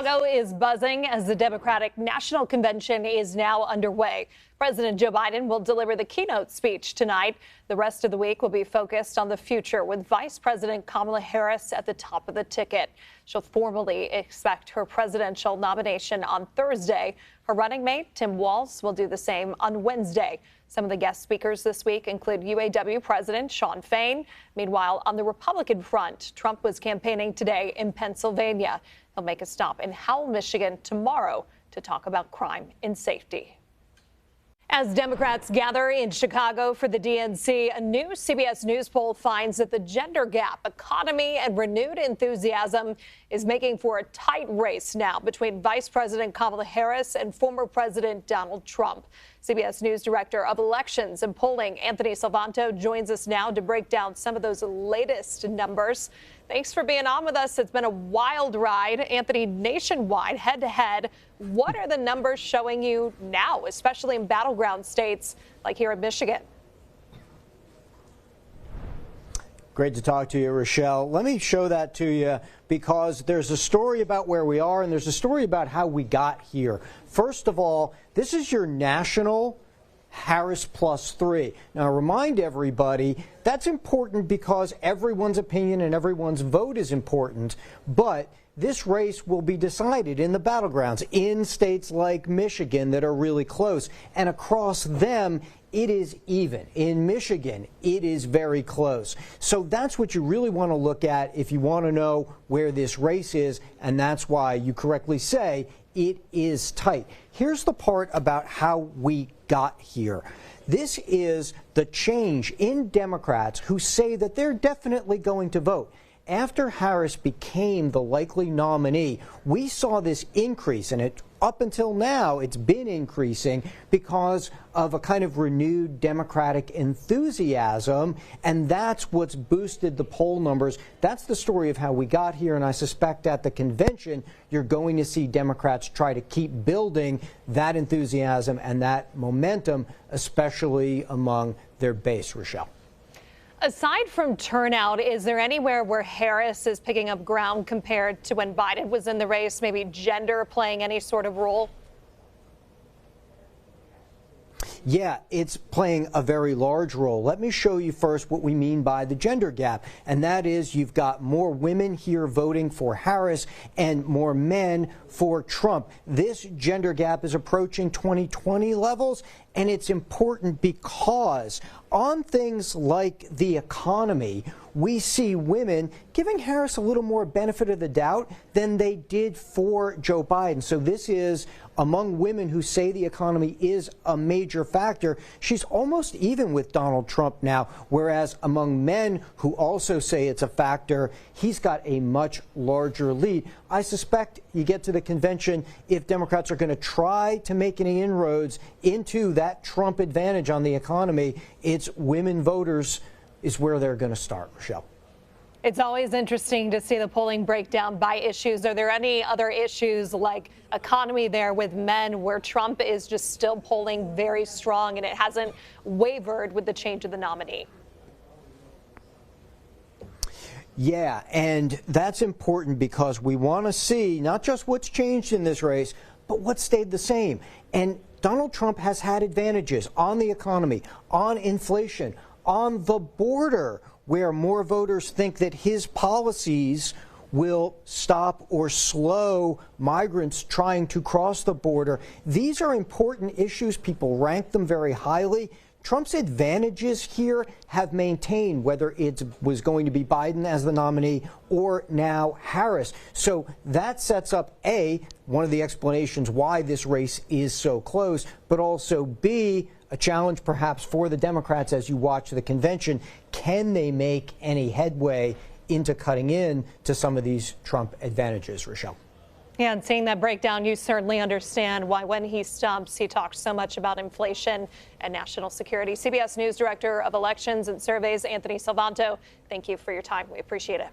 Chicago is buzzing as the Democratic National Convention is now underway. President Joe Biden will deliver the keynote speech tonight. The rest of the week will be focused on the future, with Vice President Kamala Harris at the top of the ticket. She'll formally expect her presidential nomination on Thursday. Her running mate, Tim Walz, will do the same on Wednesday. Some of the guest speakers this week include UAW President Shawn Fain. Meanwhile, on the Republican front, Trump was campaigning today in Pennsylvania. He'll make a stop in Howell, Michigan tomorrow to talk about crime and safety. As Democrats gather in Chicago for the DNC, a new CBS News poll finds that the gender gap, economy, and renewed enthusiasm is making for a tight race now between Vice President Kamala Harris and former President Donald Trump. CBS News Director of Elections and Polling, Anthony Salvanto, joins us now to break down some of those latest numbers. Thanks for being on with us. It's been a wild ride. Anthony, nationwide, head-to-head, what are the numbers showing you now, especially in battleground states like here in Michigan? Great to talk to you, Rochelle. Let me show that to you because there's a story about where we are and there's a story about how we got here. First of all, this is your national Harris +3. Now, remind everybody that's important because everyone's opinion and everyone's vote is important, but this race will be decided in the battlegrounds in states like Michigan that are really close, and across them it is even. In Michigan, it is very close. So that's what you really want to look at if you want to know where this race is, and that's why you correctly say it is tight. Here's the part about how we got here. This is the change in Democrats who say that they're definitely going to vote. After Harris became the likely nominee, we saw this increase, and up until now, it's been increasing because of a kind of renewed Democratic enthusiasm, and that's what's boosted the poll numbers. That's the story of how we got here, and I suspect at the convention, you're going to see Democrats try to keep building that enthusiasm and that momentum, especially among their base, Rochelle. Aside from turnout, is there anywhere where Harris is picking up ground compared to when Biden was in the race, maybe gender playing any sort of role? Yeah, it's playing a very large role. Let me show you first what we mean by the gender gap, and that is you've got more women here voting for Harris and more men for Trump. This gender gap is approaching 2020 levels, and it's important because on things like the economy, we see women giving Harris a little more benefit of the doubt than they did for Joe Biden. So this is among women who say the economy is a major factor. She's almost even with Donald Trump now, whereas among men who also say it's a factor, he's got a much larger lead. I suspect you get to the convention, if Democrats are going to try to make any inroads into that Trump advantage on the economy, it's women voters is where they're going to start, Rochelle. It's always interesting to see the polling breakdown by issues. Are there any other issues like economy there with men where Trump is just still polling very strong and it hasn't wavered with the change of the nominee? Yeah, and that's important because we want to see not just what's changed in this race, but what stayed the same. And Donald Trump has had advantages on the economy, on inflation, on the border, where more voters think that his policies will stop or slow migrants trying to cross the border. These are important issues. People rank them very highly. Trump's advantages here have maintained, whether it was going to be Biden as the nominee or now Harris. So that sets up, A, one of the explanations why this race is so close, but also, B, a challenge perhaps for the Democrats as you watch the convention. Can they make any headway into cutting in to some of these Trump advantages, Rochelle? Yeah, and seeing that breakdown, you certainly understand why when he stumps, he talks so much about inflation and national security. CBS News Director of Elections and Surveys, Anthony Salvanto, thank you for your time. We appreciate it.